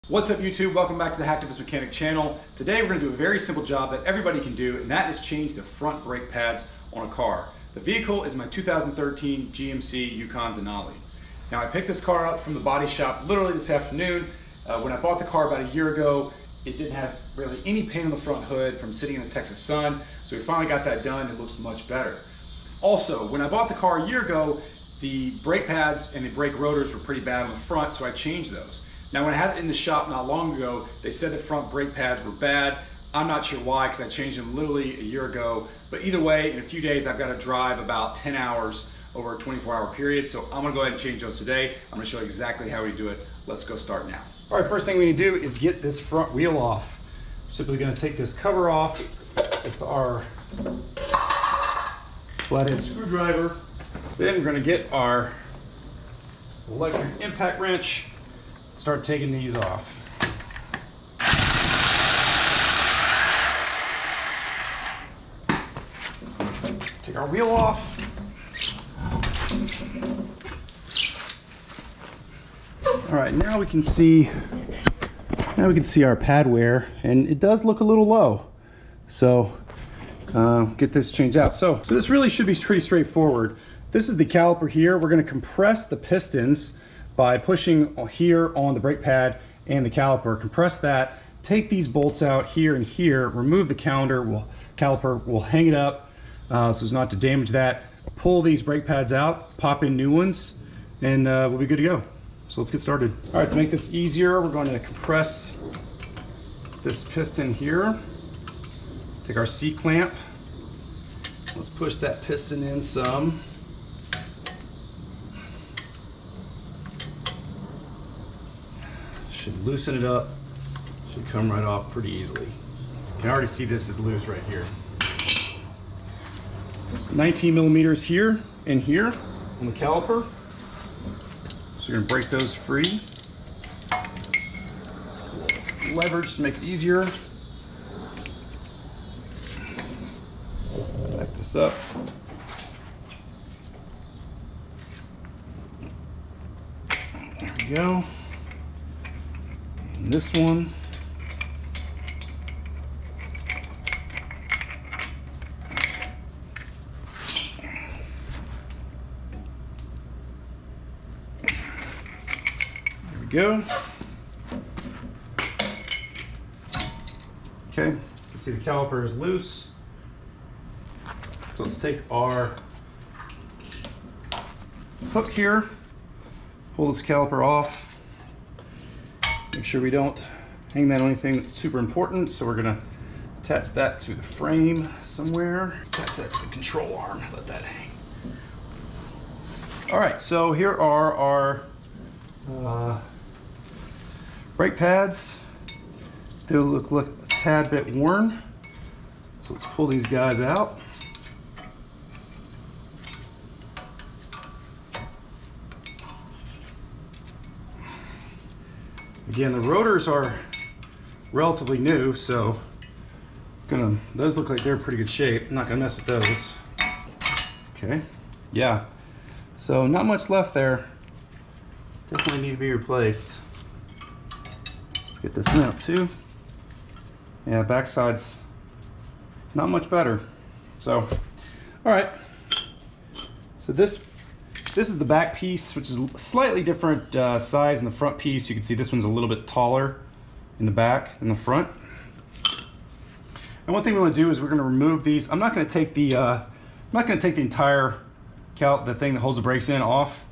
What's up YouTube? Welcome back to the Hacktivist Mechanic channel. Today we're going to do a very simple job that everybody can do, and that is change the front brake pads on a car. The vehicle is my 2013 GMC Yukon Denali. Now I picked this car up from the body shop literally this afternoon. When I bought the car about a year ago, it didn't have really any paint on the front hood from sitting in the Texas sun, so we finally got that done. It looks much better. Also, when I bought the car a year ago, the brake pads and the brake rotors were pretty bad on the front, so I changed those. Now when I had it in the shop not long ago, they said the front brake pads were bad. I'm not sure why, because I changed them literally a year ago. But either way, in a few days, I've got to drive about 10 hours over a 24-hour period. So I'm gonna go ahead and change those today. I'm gonna show you exactly how we do it. Let's go start now. All right, first thing we need to do is get this front wheel off. Simply gonna take this cover off with our flathead screwdriver. Then we're gonna get our electric impact wrench, start taking these off. Take our wheel off. All right, now we can see our pad wear, and it does look a little low. So get this changed out. So this really should be pretty straightforward. This is the caliper here. We're going to compress the pistons by pushing here on the brake pad and the caliper. Compress that, take these bolts out here and here, remove the caliper, we'll hang it up so as not to damage that. Pull these brake pads out, pop in new ones, and we'll be good to go. So let's get started. All right, to make this easier, we're going to compress this piston here. Take our C-clamp. Let's push that piston in some. Should loosen it up. Should come right off pretty easily. You can already see this is loose right here. 19 millimeters here and here on the caliper. So you're gonna break those free. Leverage to make it easier. Back this up. There we go. And this one. There we go. Okay, you can see the caliper is loose. So let's take our hook here, pull this caliper off. Make sure we don't hang that on anything that's super important. So we're gonna attach that to the frame somewhere. Attach that to the control arm, let that hang. All right, so here are our brake pads. They look a tad bit worn. So let's pull these guys out. Again, the rotors are relatively new, so those look like they're in pretty good shape. I'm not gonna mess with those. Okay, yeah. So not much left there. Definitely need to be replaced. Let's get this one out too. Yeah, backside's not much better. So, all right. So this is the back piece, which is a slightly different size than the front piece. You can see this one's a little bit taller in the back than the front. And one thing we want to do is we're going to remove these. I'm not going to take the entire the thing that holds the brakes in off,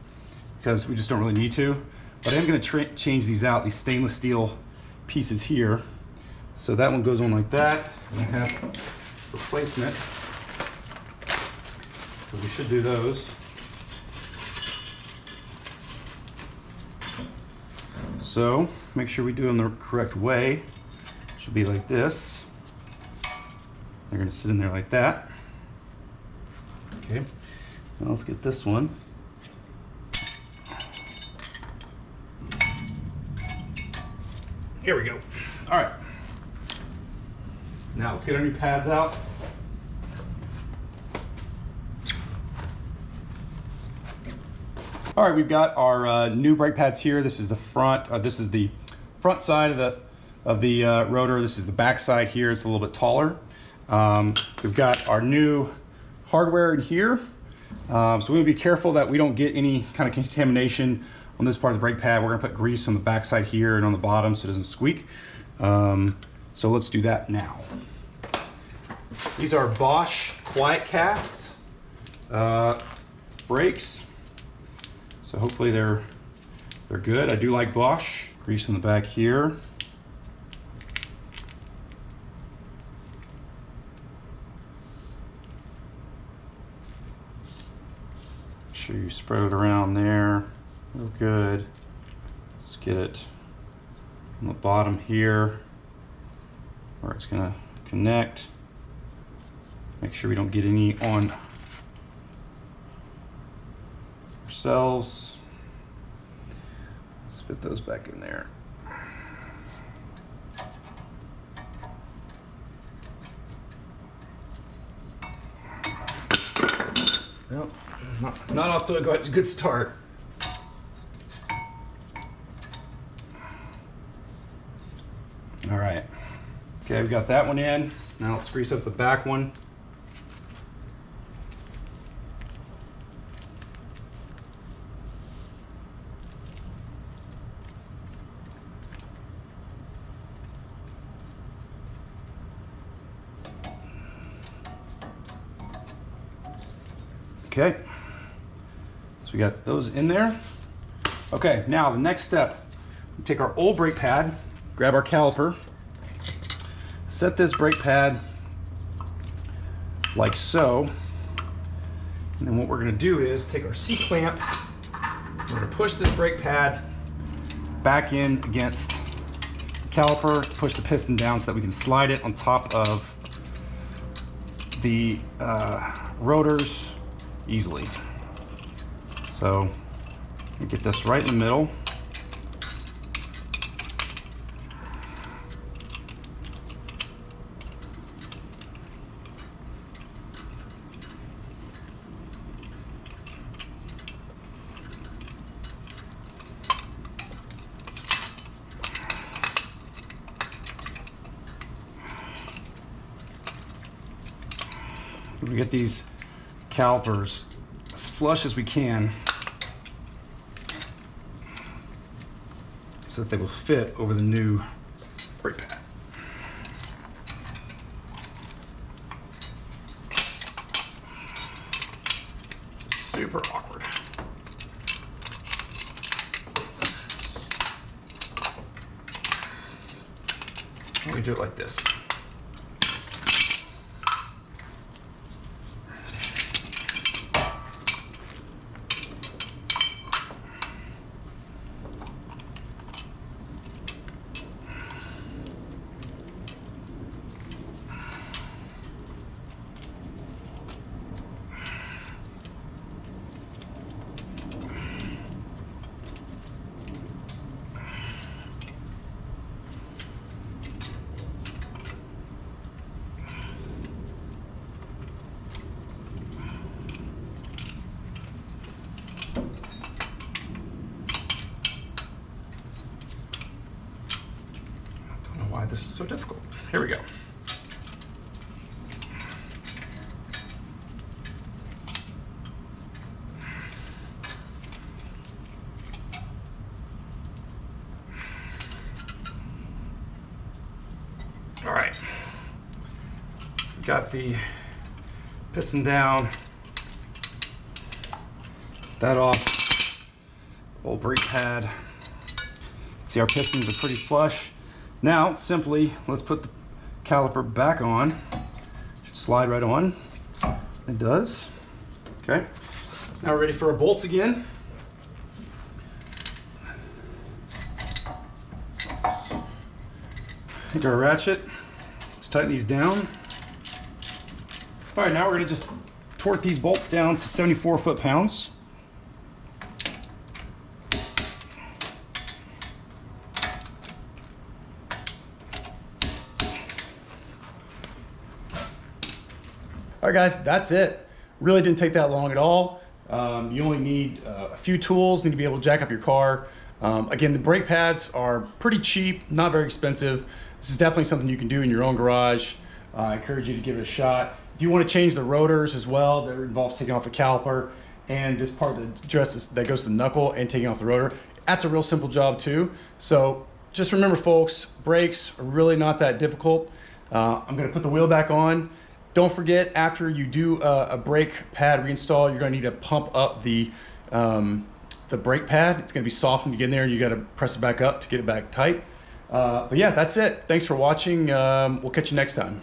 because we just don't really need to. But I am going to change these out, these stainless steel pieces here. So that one goes on like that. And I have replacement. So we should do those. So make sure we do them the correct way. It should be like this. They're going to sit in there like that. Okay, now let's get this one. Here we go. All right. Now let's get our new pads out. All right, we've got our new brake pads here. This is the front, this is the front side of the rotor. This is the back side here. It's a little bit taller. We've got our new hardware in here. So we want to be careful that we don't get any kind of contamination on this part of the brake pad. We're going to put grease on the back side here and on the bottom so it doesn't squeak. So let's do that now. These are Bosch Quietcast brakes. So hopefully they're good. I do like Bosch. Grease in the back here. Make sure you spread it around there. Real good. Let's get it on the bottom here where it's gonna connect. Make sure we don't get any on ourselves. Let's fit those back in there. Nope, not off to a good start. All right. Okay, we got that one in. Now let's grease up the back one. Okay, so we got those in there. Okay, now the next step, we take our old brake pad, grab our caliper, set this brake pad like so, and then what we're gonna do is take our C-clamp, we're gonna push this brake pad back in against the caliper, push the piston down so that we can slide it on top of the rotors easily. So we get this right in the middle. We get these calipers as flush as we can so that they will fit over the new brake pad. This is super awkward. Let me do it like this. Why this is so difficult. Here we go. All right. So we've got the piston down, that off, old brake pad. See, our pistons are pretty flush. Now, simply, let's put the caliper back on. Should slide right on. It does. Okay. Now we're ready for our bolts again. Take our ratchet. Let's tighten these down. All right, now we're going to just torque these bolts down to 74 foot-pounds. All right, guys, that's it. Really didn't take that long at all. You only need a few tools. You need to be able to jack up your car. Again, the brake pads are pretty cheap, not very expensive. This is definitely something you can do in your own garage. I encourage you to give it a shot. If you want to change the rotors as well, that involves taking off the caliper and this part that goes to the knuckle and taking off the rotor, that's a real simple job too. So just remember folks, brakes are really not that difficult. I'm going to put the wheel back on. Don't forget, after you do a brake pad reinstall, you're going to need to pump up the brake pad. It's going to be soft when you get in there, and you got to press it back up to get it back tight. But yeah, that's it. Thanks for watching. We'll catch you next time.